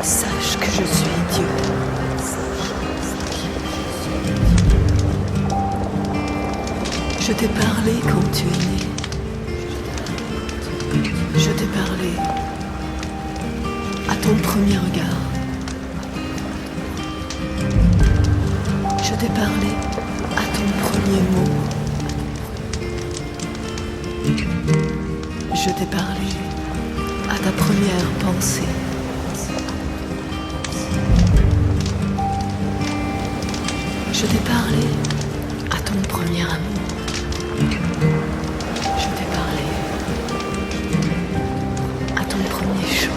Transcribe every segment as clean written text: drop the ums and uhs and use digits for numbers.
Sache que je suis Dieu. Je t'ai parlé quand tu es né. Je t'ai parlé à ton premier regard. Je t'ai parlé à ton premier mot. Je t'ai parlé à ta première pensée. Je t'ai parlé à ton premier amour. Je t'ai parlé à ton premier chant.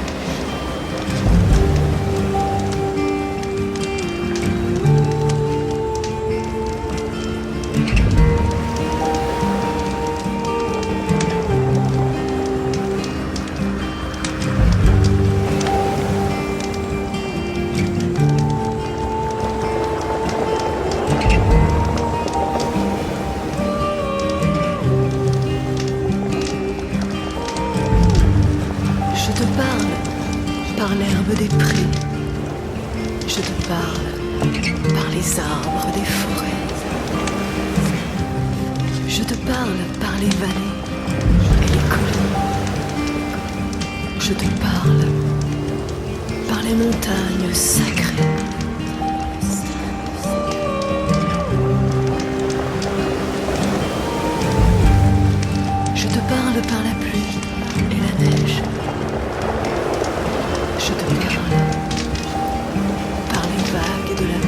Je te parle par l'herbe des prés. Je te parle par les arbres des forêts. Je te parle par les vallées et les collines. Je te parle par les montagnes sacrées. Je te parle par la pluie et la neige. Je te parle par les vagues de la mer.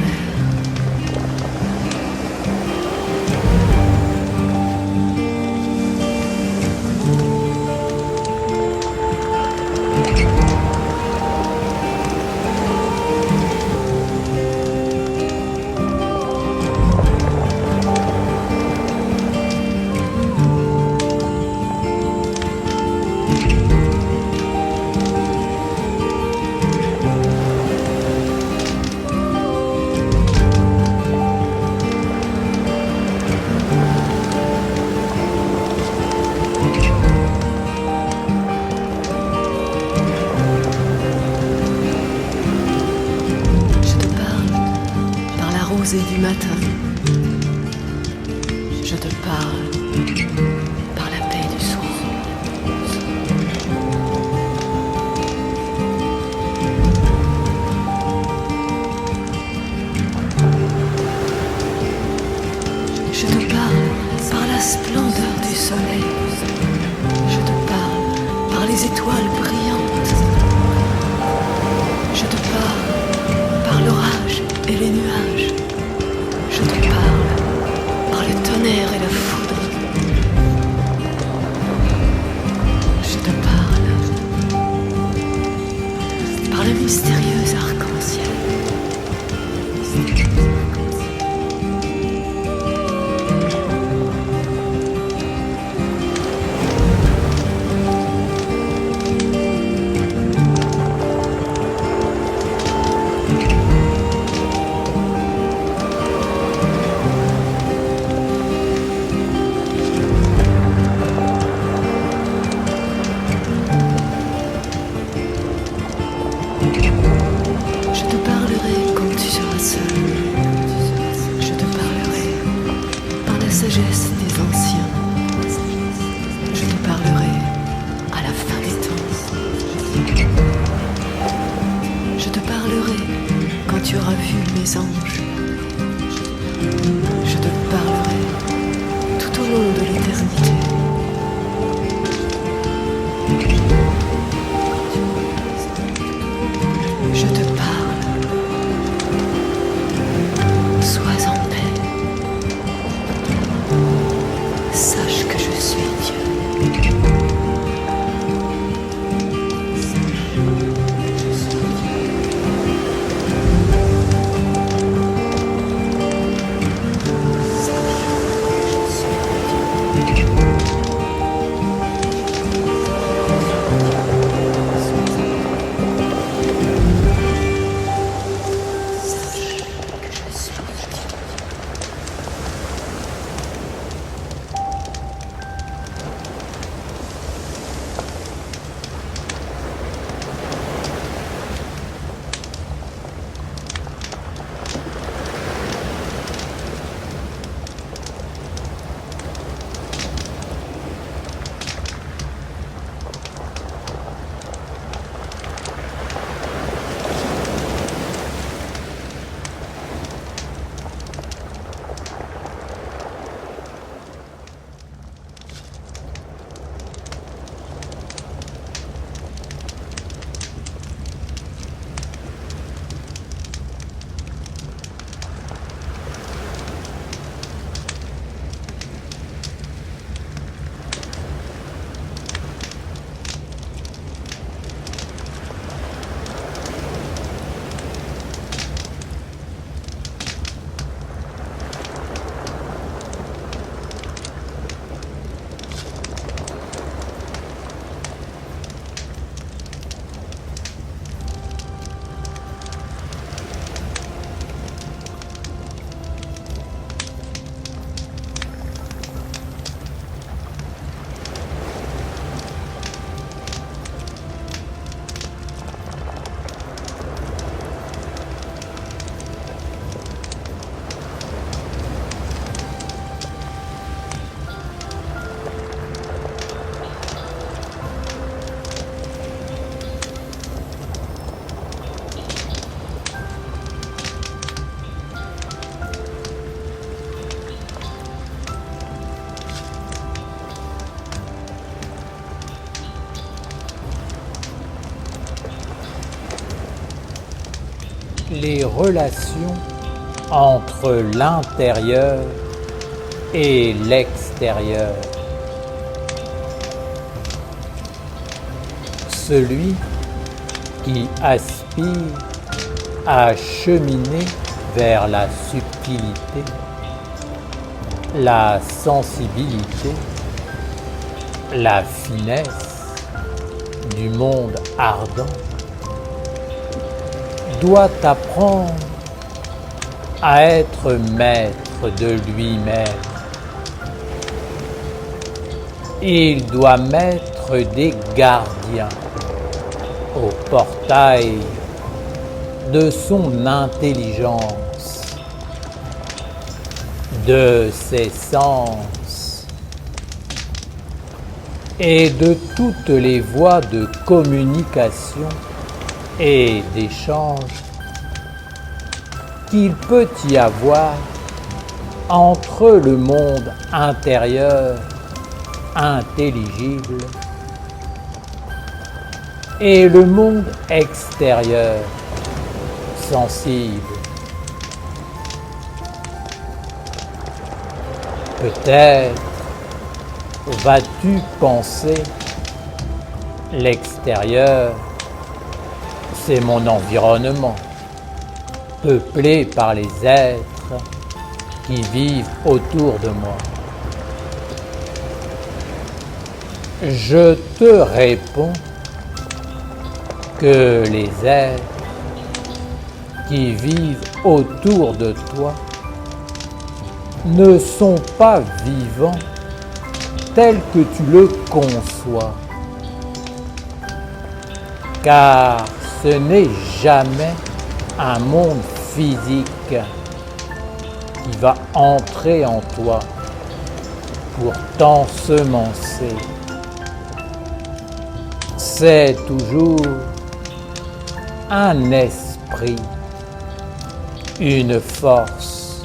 Rosée du matin, je te parle par la paix du soir. Je te parle par la splendeur du soleil. Je te parle par les étoiles brillantes. Je te parle par l'orage et les nuages. Je te parle par le tonnerre et la foudre. Je te parle par le mystérieux arc-en-ciel. Je te parlerai quand tu seras seul. Je te parlerai par la sagesse des anciens. Je te parlerai à la fin des temps. Je te parlerai quand tu auras vu mes anges. Je te parlerai tout au long de l'éternité. Je te parle. Sois en paix. Sache que je suis Dieu. les relations entre l'intérieur et l'extérieur. Celui qui aspire à cheminer vers la subtilité, la sensibilité, la finesse du monde ardent, doit apprendre à être maître de lui-même. Il doit mettre des gardiens au portail de son intelligence, de ses sens et de toutes les voies de communication et d'échange qu'il peut y avoir entre le monde intérieur intelligible et le monde extérieur sensible. Peut-être vas-tu penser, l'extérieur, c'est mon environnement, peuplé par les êtres qui vivent autour de moi. Je te réponds que les êtres qui vivent autour de toi ne sont pas vivants tels que tu le conçois, car ce n'est jamais un monde physique qui va entrer en toi pour t'ensemencer. C'est toujours un esprit, une force,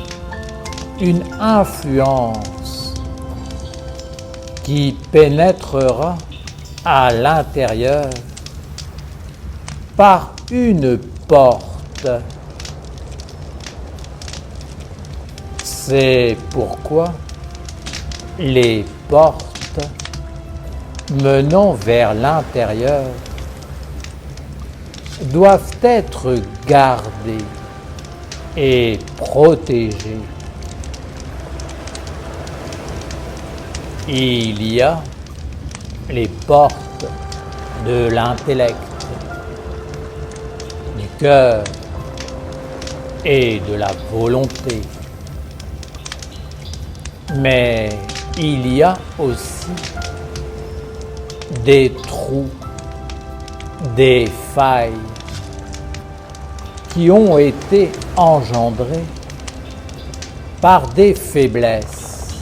une influence qui pénétrera à l'intérieur par une porte. C'est pourquoi les portes menant vers l'intérieur doivent être gardées et protégées. Il y a les portes de l'intellect, du cœur et de la volonté. Mais il y a aussi des trous, des failles qui ont été engendrées par des faiblesses,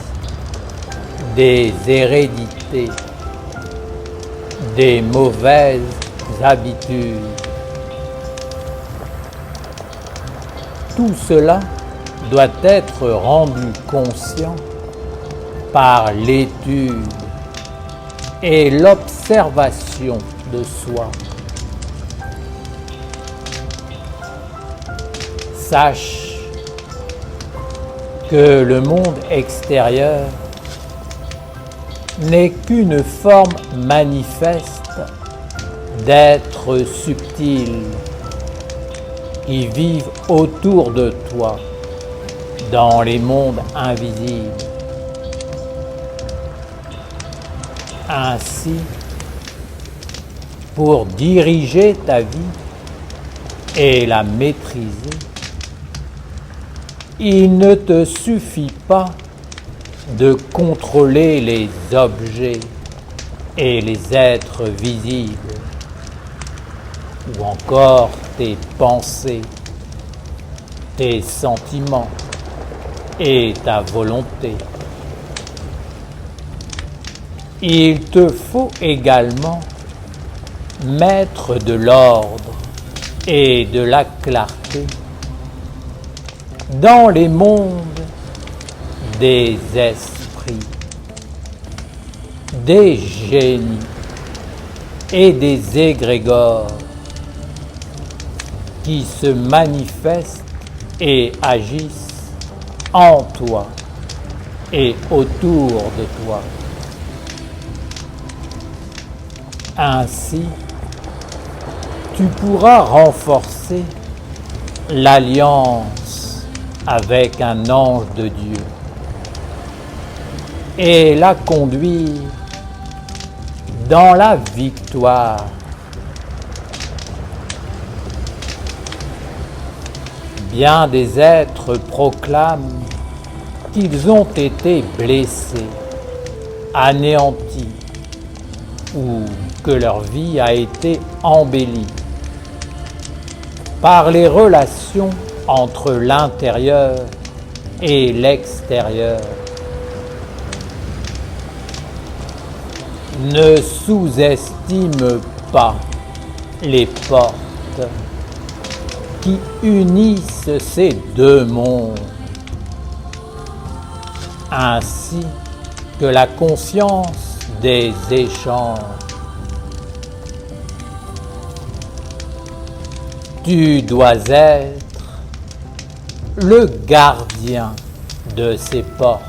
des hérédités, des mauvaises habitudes. Tout cela doit être rendu conscient par l'étude et l'observation de soi. Sache que le monde extérieur n'est qu'une forme manifeste d'êtres subtils qui vivent autour de toi dans les mondes invisibles. Ainsi, pour diriger ta vie et la maîtriser, il ne te suffit pas de contrôler les objets et les êtres visibles, ou encore tes pensées, tes sentiments et ta volonté. Il te faut également mettre de l'ordre et de la clarté dans les mondes des esprits, des génies et des égrégores qui se manifestent et agissent en toi et autour de toi. Ainsi, tu pourras renforcer l'alliance avec un ange de Dieu et la conduire dans la victoire. Bien des êtres proclament qu'ils ont été blessés, anéantis, ou que leur vie a été embellie par les relations entre l'intérieur et l'extérieur. Ne sous-estime pas les portes qui unissent ces deux mondes, ainsi que la conscience des échanges. Tu dois être le gardien de ces portes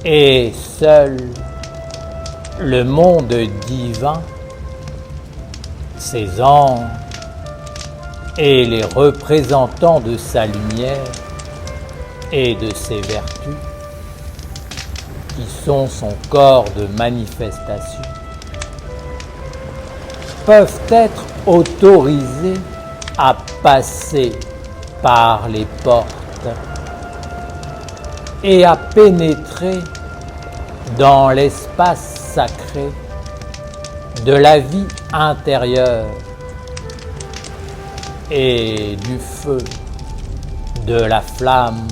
et seul le monde divin, ses anges et les représentants de sa lumière et de ses vertus, qui sont son corps de manifestation, peuvent être autorisés à passer par les portes et à pénétrer dans l'espace sacré de la vie intérieure et du feu, de la flamme,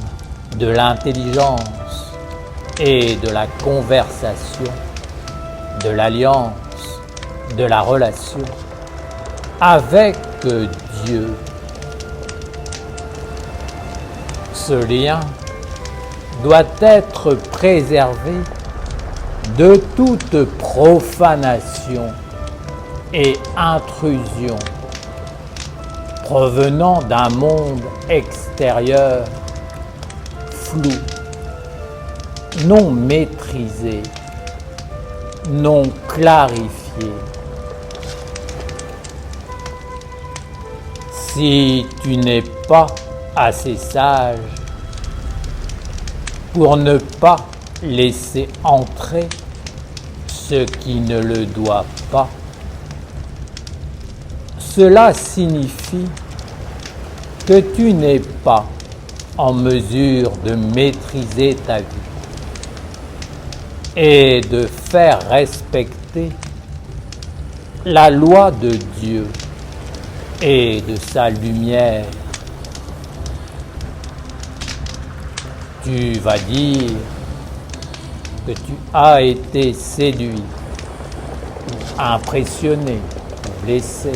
de l'intelligence et de la conversation, de l'alliance, de la relation avec Dieu. Ce lien doit être préservé de toute profanation et intrusion provenant d'un monde extérieur flou, non maîtrisé, non clarifié. Si tu n'es pas assez sage pour ne pas laisser entrer ce qui ne le doit pas, cela signifie que tu n'es pas en mesure de maîtriser ta vie et de faire respecter la loi de Dieu et de sa lumière. Tu vas dire que tu as été séduit, impressionné, blessé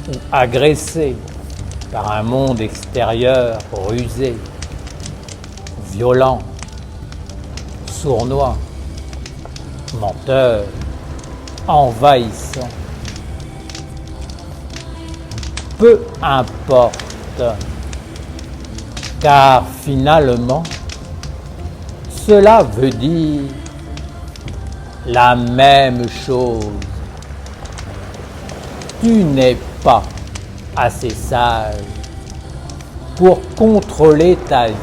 ou agressé par un monde extérieur rusé, violent, sournois, menteur, envahissant. Peu importe, car finalement, cela veut dire la même chose. Tu n'es pas assez sage pour contrôler ta vie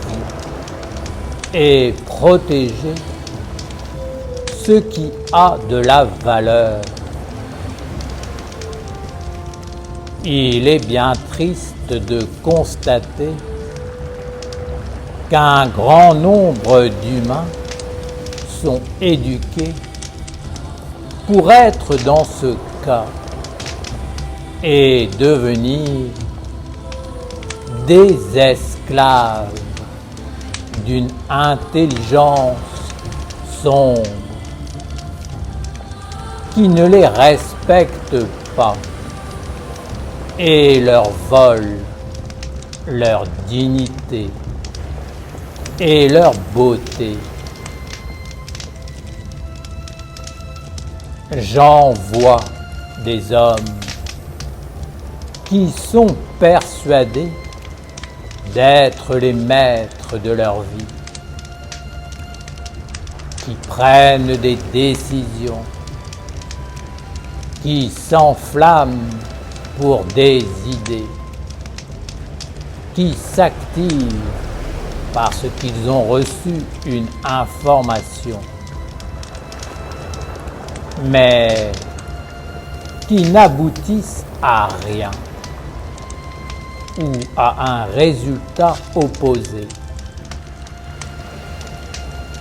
et protéger ce qui a de la valeur. Il est bien triste de constater qu'un grand nombre d'humains sont éduqués pour être dans ce cas et devenir des esclaves d'une intelligence sombre qui ne les respecte pas et leur vole leur dignité et leur beauté. J'en vois des hommes qui sont persuadés d'être les maîtres de leur vie, qui prennent des décisions, qui s'enflamment pour des idées, qui s'activent parce qu'ils ont reçu une information, mais qui n'aboutissent à rien ou à un résultat opposé.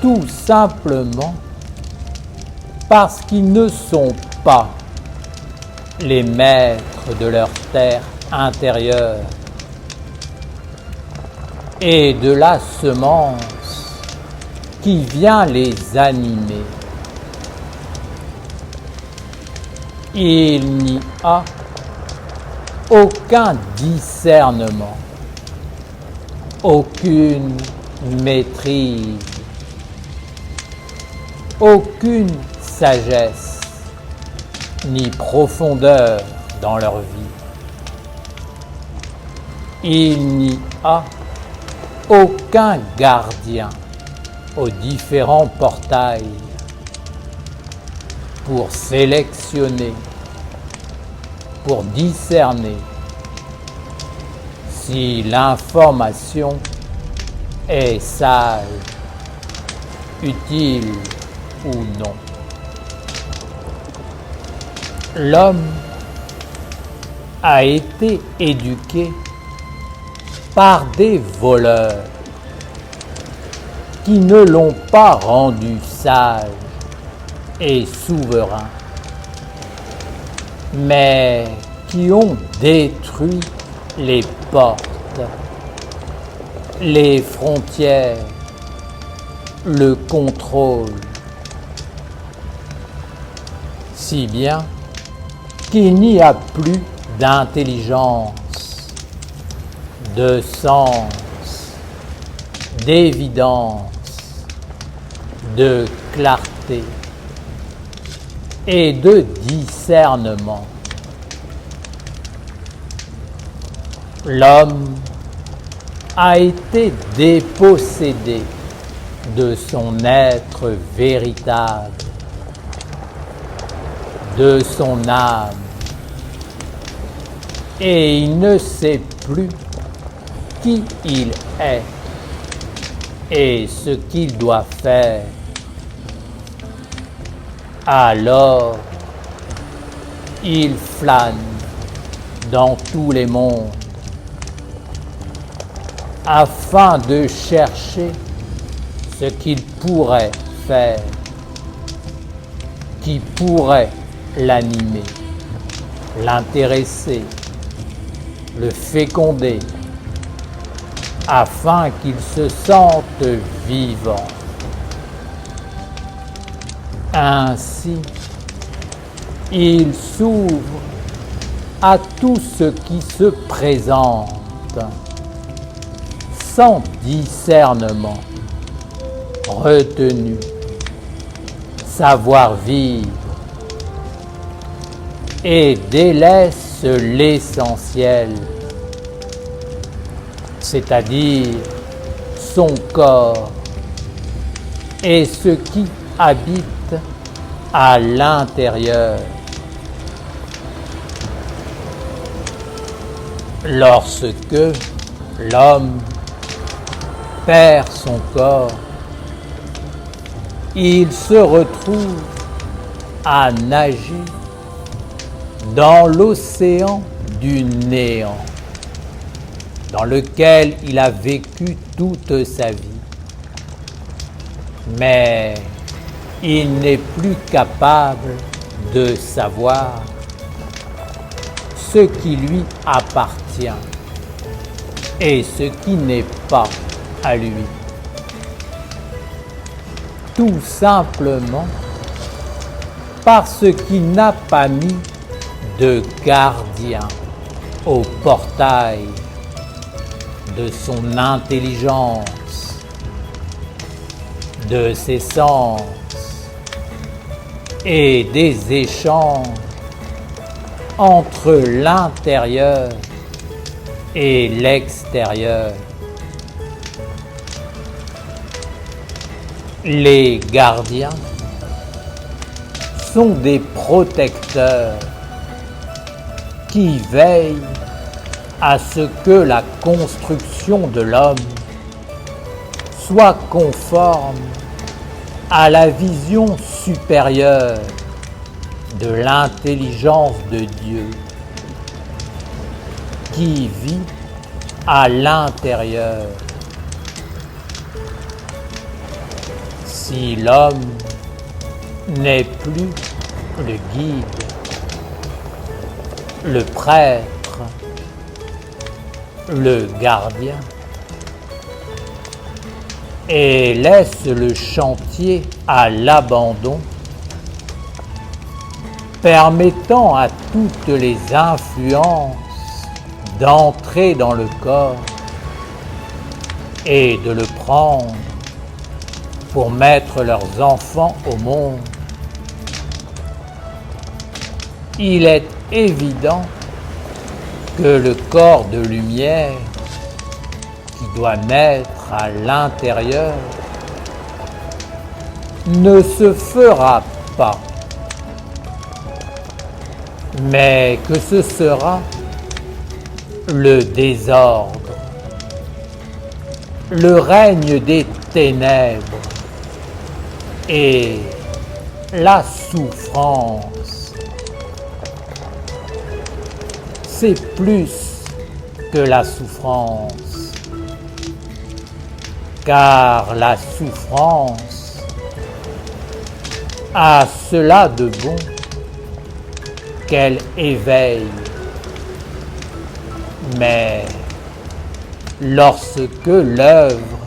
Tout simplement parce qu'ils ne sont pas les maîtres de leur terre intérieure et de la semence qui vient les animer. Il n'y a aucun discernement, aucune maîtrise, aucune sagesse, ni profondeur dans leur vie. Il n'y a aucun gardien aux différents portails pour sélectionner, pour discerner si l'information est sage, utile ou non. L'homme a été éduqué par des voleurs qui ne l'ont pas rendu sage et souverain, mais qui ont détruit les portes, les frontières, le contrôle, si bien qu'il n'y a plus d'intelligence, de sens, d'évidence, de clarté et de discernement. L'homme a été dépossédé de son être véritable, de son âme, et il ne sait plus qui il est et ce qu'il doit faire. Alors, il flâne dans tous les mondes afin de chercher ce qu'il pourrait faire, qui pourrait l'animer, l'intéresser, le féconder, afin qu'il se sente vivant. Ainsi, il s'ouvre à tout ce qui se présente, sans discernement, retenue, savoir-vivre, et délaisse l'essentiel, c'est-à-dire son corps et ce qui habite à l'intérieur. Lorsque l'homme perd son corps, il se retrouve à nager dans l'océan du néant, dans lequel il a vécu toute sa vie. Mais il n'est plus capable de savoir ce qui lui appartient et ce qui n'est pas à lui. Tout simplement parce qu'il n'a pas mis de gardien au portail de son intelligence, de ses sens et des échanges entre l'intérieur et l'extérieur. Les gardiens sont des protecteurs qui veillent à ce que la construction de l'homme soit conforme à la vision supérieure de l'intelligence de Dieu qui vit à l'intérieur. Si l'homme n'est plus le guide, le prêtre, le gardien, et laisse le chantier à l'abandon, permettant à toutes les influences d'entrer dans le corps et de le prendre pour mettre leurs enfants au monde, il est évident que le corps de lumière qui doit naître à l'intérieur ne se fera pas, mais que ce sera le désordre, le règne des ténèbres et la souffrance. C'est plus que la souffrance, car la souffrance a cela de bon qu'elle éveille. Mais lorsque l'œuvre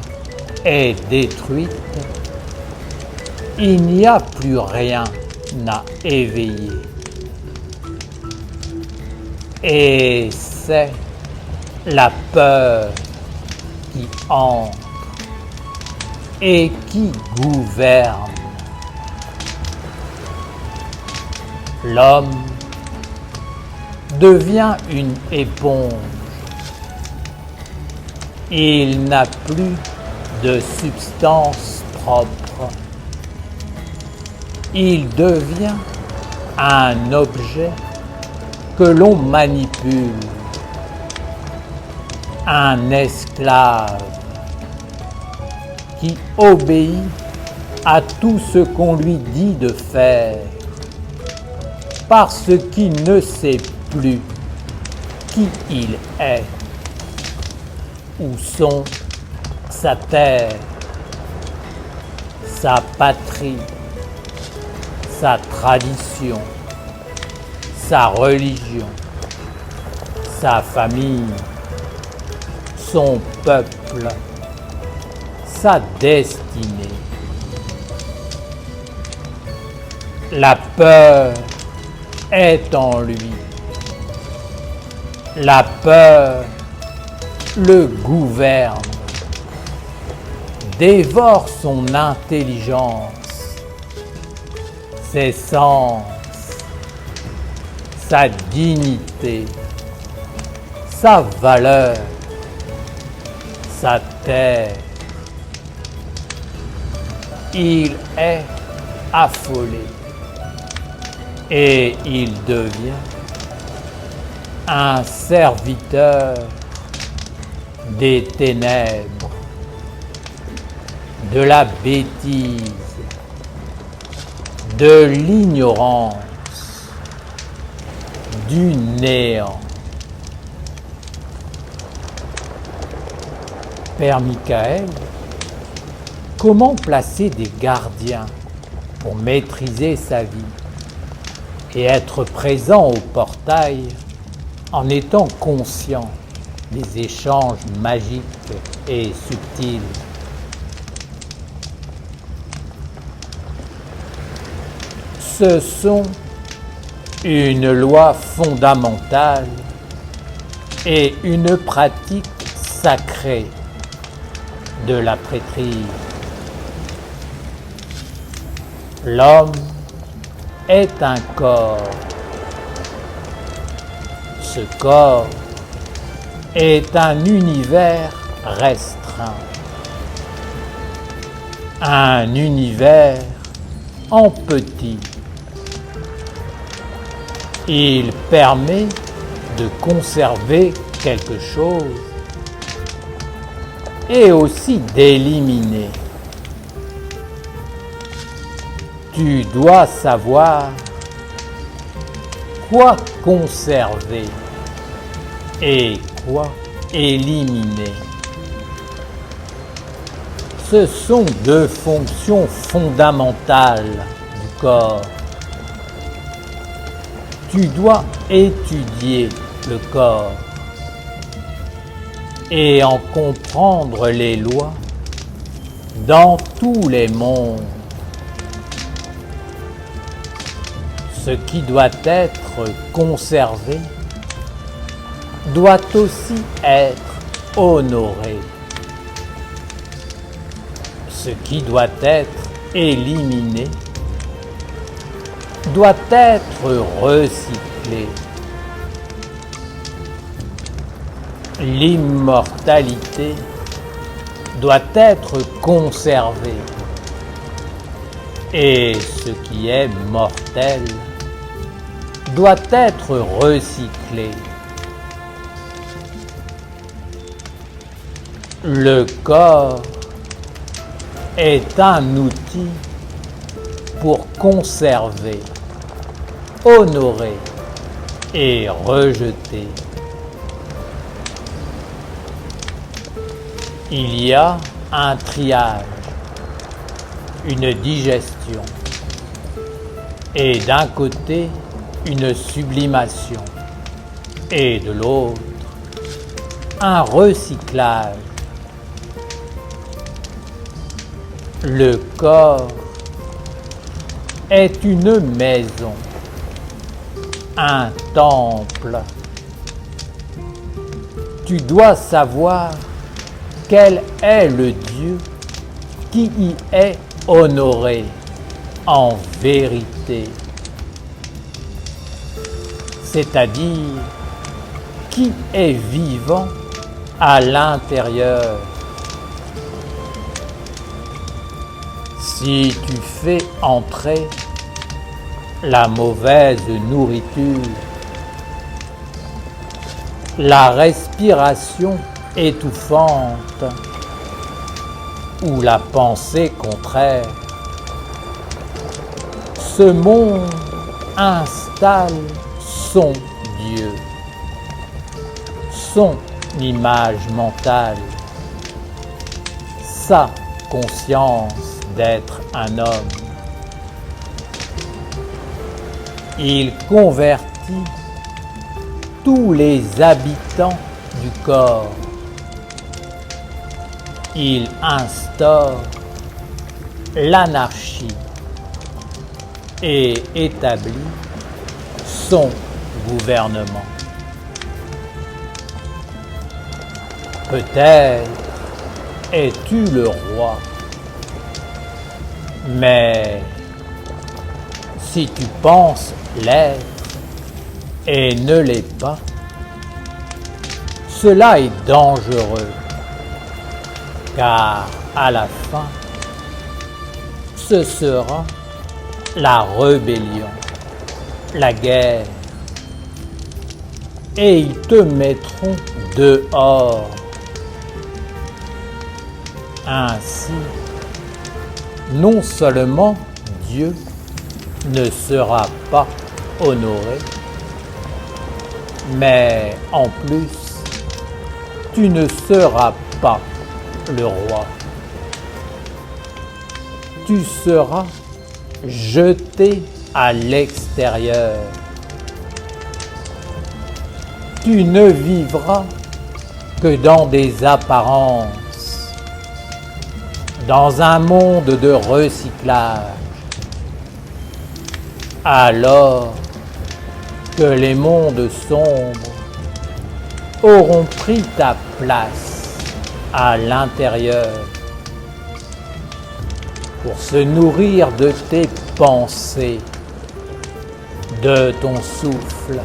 est détruite, il n'y a plus rien à éveiller. Et c'est la peur qui entre et qui gouverne. L'homme devient une éponge. Il n'a plus de substance propre. Il devient un objet que l'on manipule, un esclave qui obéit à tout ce qu'on lui dit de faire, parce qu'il ne sait plus qui il est, où sont sa terre, sa patrie, sa tradition, sa religion, sa famille, son peuple, sa destinée. La peur est en lui. La peur le gouverne, dévore son intelligence, ses sens, sa dignité, sa valeur, sa terre. Il est affolé et il devient un serviteur des ténèbres, de la bêtise, de l'ignorance, du néant. Père Michael, comment placer des gardiens pour maîtriser sa vie et être présent au portail en étant conscient des échanges magiques et subtils? Ce sont une loi fondamentale et une pratique sacrée de la prêtrise. L'homme est un corps Ce corps est un univers restreint, un univers en petit. Il permet de conserver quelque chose et aussi d'éliminer. Tu dois savoir quoi conserver et quoi éliminer. Ce sont deux fonctions fondamentales du corps. Tu dois étudier le corps et en comprendre les lois dans tous les mondes. Ce qui doit être conservé doit aussi être honoré. Ce qui doit être éliminé doit être recyclé. L'immortalité doit être conservée et ce qui est mortel doit être recyclé. Le corps est un outil pour conserver, honorer et rejeter. Il y a un triage, une digestion et d'un côté une sublimation et de l'autre un recyclage. Le corps est une maison, un temple. Tu dois savoir quel est le Dieu qui y est honoré en vérité, c'est-à-dire qui est vivant à l'intérieur. Si tu fais entrer la mauvaise nourriture, la respiration étouffante ou la pensée contraire, ce monde installe son Dieu, son image mentale, sa conscience d'être un homme. Il convertit tous les habitants du corps. Il instaure l'anarchie et établit son gouvernement. Peut-être es-tu le roi, mais si tu penses l'être et ne l'est pas, cela est dangereux, car à la fin, ce sera la rébellion, la guerre, et ils te mettront dehors. Ainsi, non seulement Dieu ne sera pas honoré, mais en plus, tu ne seras pas le roi. Tu seras jeté à l'extérieur. Tu ne vivras que dans des apparences, dans un monde de recyclage, alors que les mondes sombres auront pris ta place à l'intérieur pour se nourrir de tes pensées, de ton souffle,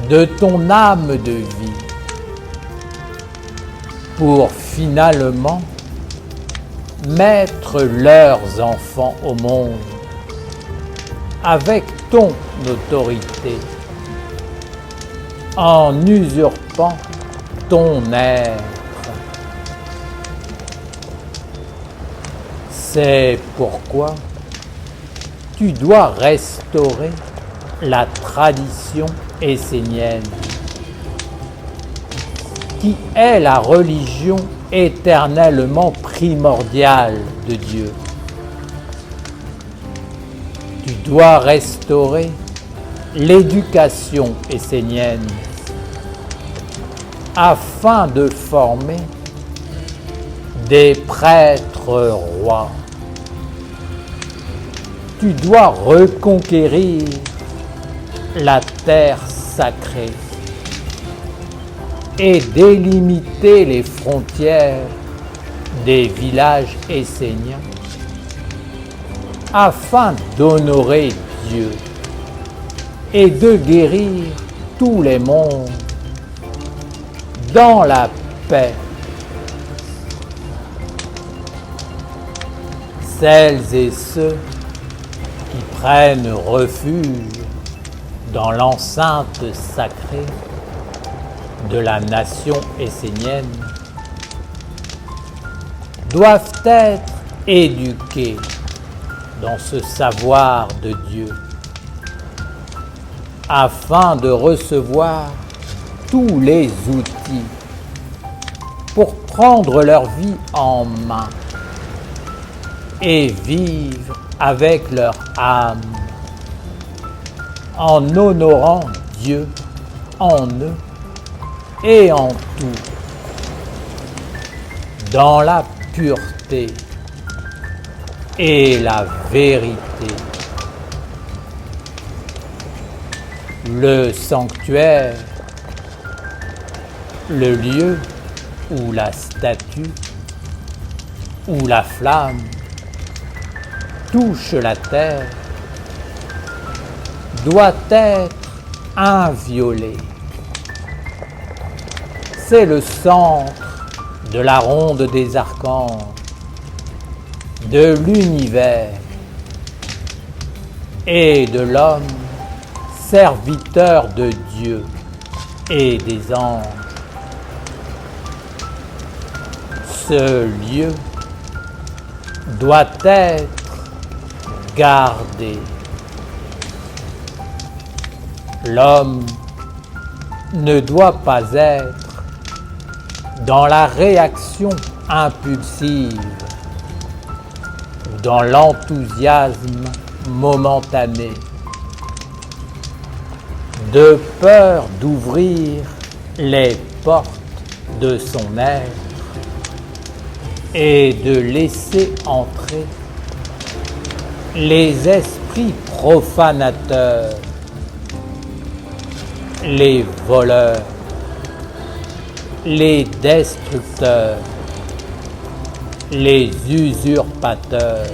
de ton âme de vie pour finalement mettre leurs enfants au monde avec ton autorité en usurpant ton être. C'est pourquoi tu dois restaurer la tradition essénienne, qui est la religion éternellement primordiale de Dieu. Tu dois restaurer l'éducation essénienne afin de former des prêtres rois. Tu dois reconquérir la terre sacrée et délimiter les frontières des villages esséniens afin d'honorer Dieu et de guérir tous les mondes dans la paix. Celles et ceux qui prennent refuge dans l'enceinte sacrée de la nation essénienne doivent être éduqués dans ce savoir de Dieu afin de recevoir tous les outils pour prendre leur vie en main et vivre avec leur âme en honorant Dieu en eux et en tout, dans la pureté et la vérité. Le sanctuaire, le lieu où la statue ou la flamme touche la terre, doit être inviolé. C'est le centre de la ronde des archanges, de l'univers et de l'homme, serviteur de Dieu et des anges. Ce lieu doit être gardé. L'homme ne doit pas être dans la réaction impulsive ou dans l'enthousiasme momentané, de peur d'ouvrir les portes de son être et de laisser entrer les esprits profanateurs, les voleurs, les destructeurs, les usurpateurs.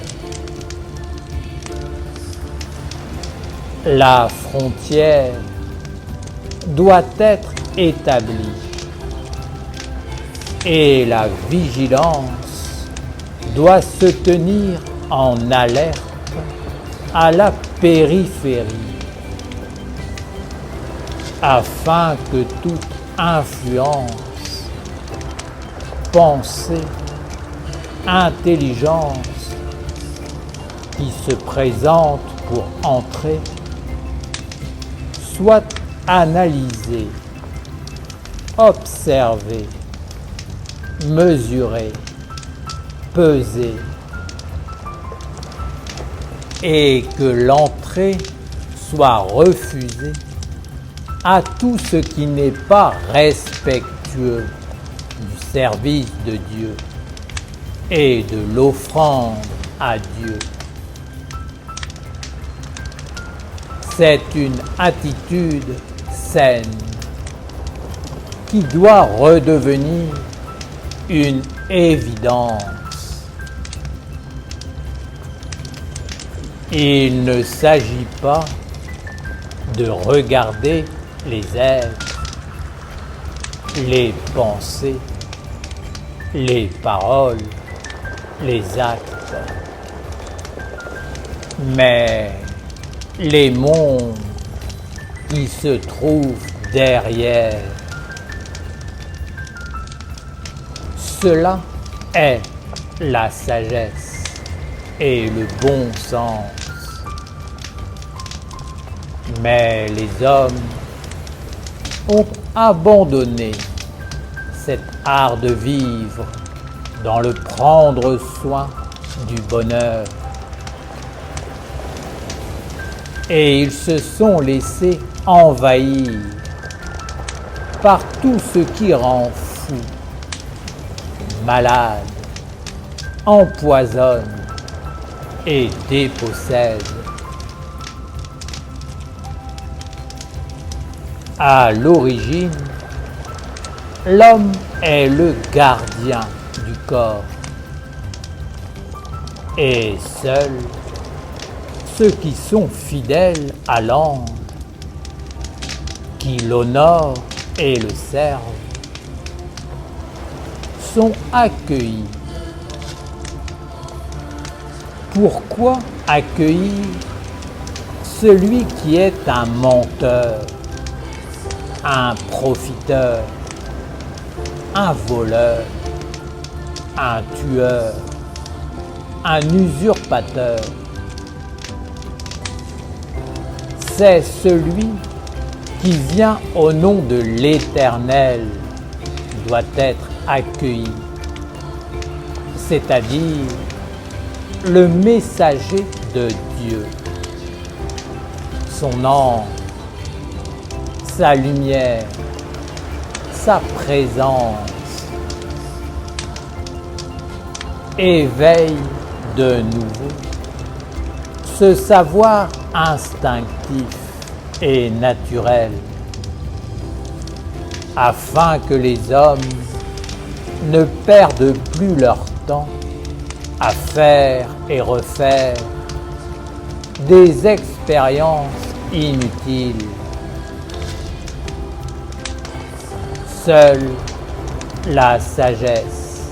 La frontière doit être établie et la vigilance doit se tenir en alerte à la périphérie afin que toute influence, pensée, intelligence qui se présente pour entrer soit analysée, observée, mesurée, pesée, et que l'entrée soit refusée à tout ce qui n'est pas respectueux du service de Dieu et de l'offrande à Dieu. C'est une attitude saine qui doit redevenir une évidence. Il ne s'agit pas de regarder les êtres, les pensées, les paroles, les actes, mais les mondes qui se trouvent derrière. Cela est la sagesse et le bon sens. Mais les hommes ont abandonné cet art de vivre dans le prendre soin du bonheur. Et ils se sont laissés envahir par tout ce qui rend fou, malade, empoisonne et dépossède. À l'origine, l'homme est le gardien du corps et seuls ceux qui sont fidèles à l'ange, qui l'honorent et le servent, sont accueillis. Pourquoi accueillir celui qui est un menteur, un profiteur, un voleur, un tueur, un usurpateur? C'est celui qui vient au nom de l'Éternel qui doit être accueilli, c'est-à-dire le messager de Dieu, son ange, sa lumière, sa présence. Éveille de nouveau ce savoir instinctif et naturel, afin que les hommes ne perdent plus leur temps à faire et refaire des expériences inutiles. Seule la sagesse,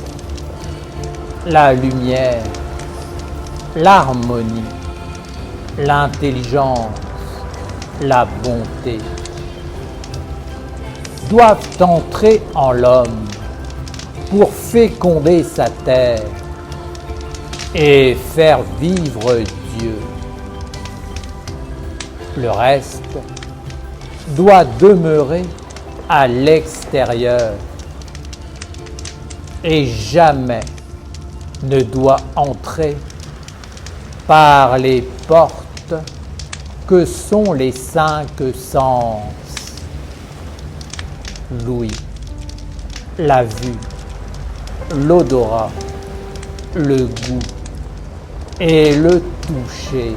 la lumière, l'harmonie, l'intelligence, la bonté doivent entrer en l'homme pour féconder sa terre et faire vivre Dieu. Le reste doit demeurer à l'extérieur et jamais ne doit entrer par les portes que sont les 5 sens: l'ouïe, la vue, l'odorat, le goût et le toucher.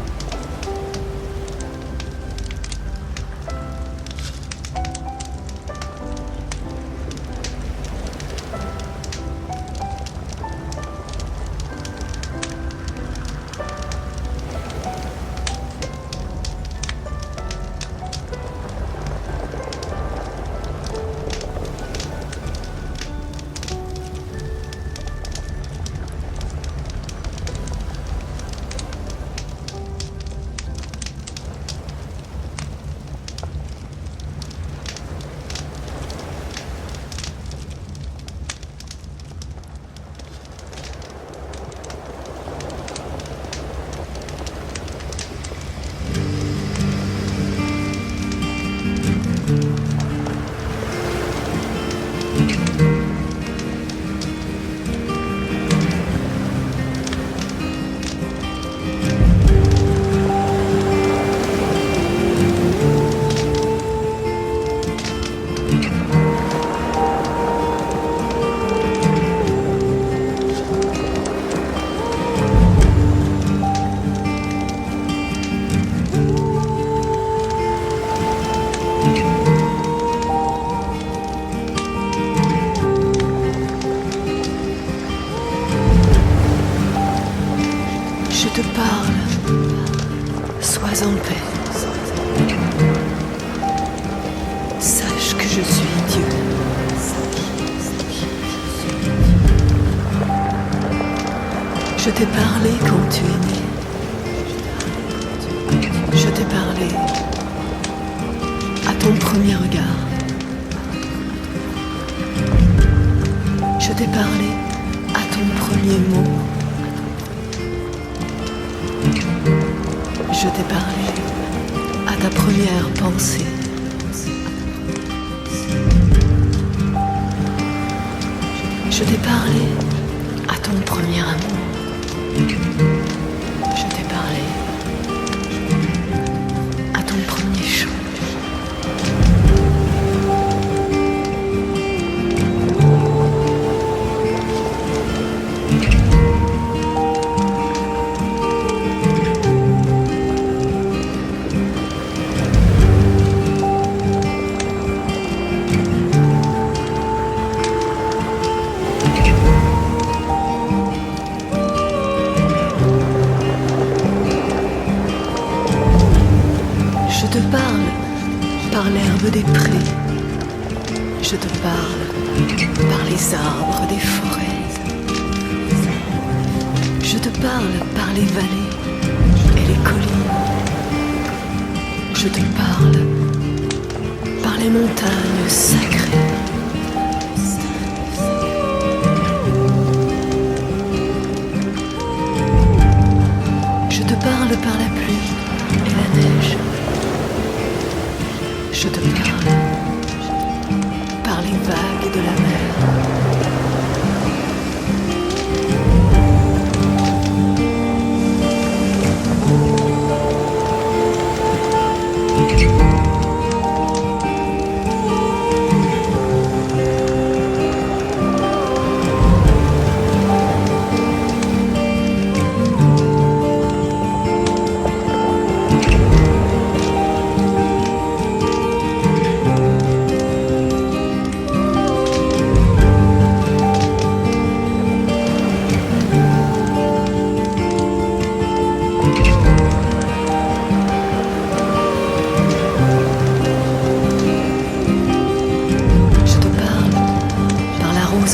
Je te parle, sois en paix. t'ai parlé quand tu es né. Je t'ai parlé à ton premier regard. Je t'ai parlé à ton premier mot. Je t'ai parlé à ta première pensée. Je t'ai parlé à ton premier amour. Je t'ai parlé à ton premier chant. Je te parle par l'herbe des prés. Je te parle par les arbres des forêts. Je te parle par les vallées et les collines. Je te parle par les montagnes sacrées. Je te parle par la pluie et la neige. Je te parle par les vagues de la mer.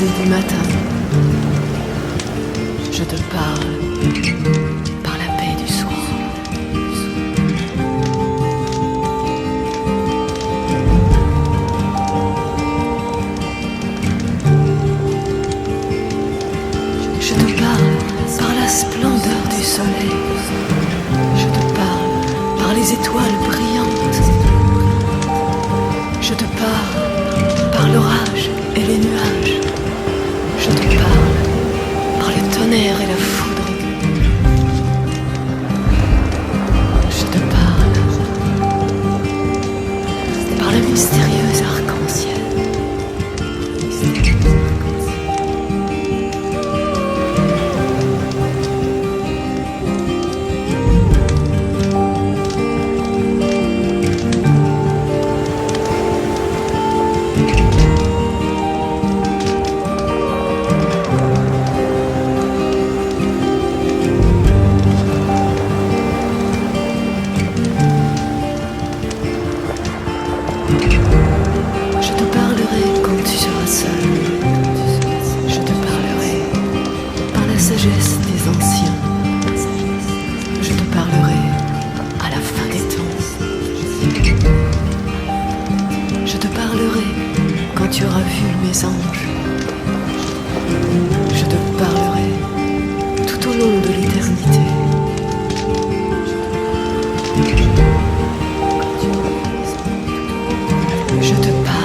Du matin, je te parle par la paix du soir. Je te parle par la splendeur du soleil. Je te parle par les étoiles brillantes. Je te parle par l'orage et les nuages. Je te parle par le tonnerre et la foudre. Je te parle par le mystérieux arc-en-ciel. Je te parlerai quand tu seras seul. Je te parlerai par la sagesse des anciens. Je te parlerai à la fin des temps. Je te parlerai quand tu auras vu mes anges. Je te parlerai tout au long de l'éternité. Je te parle.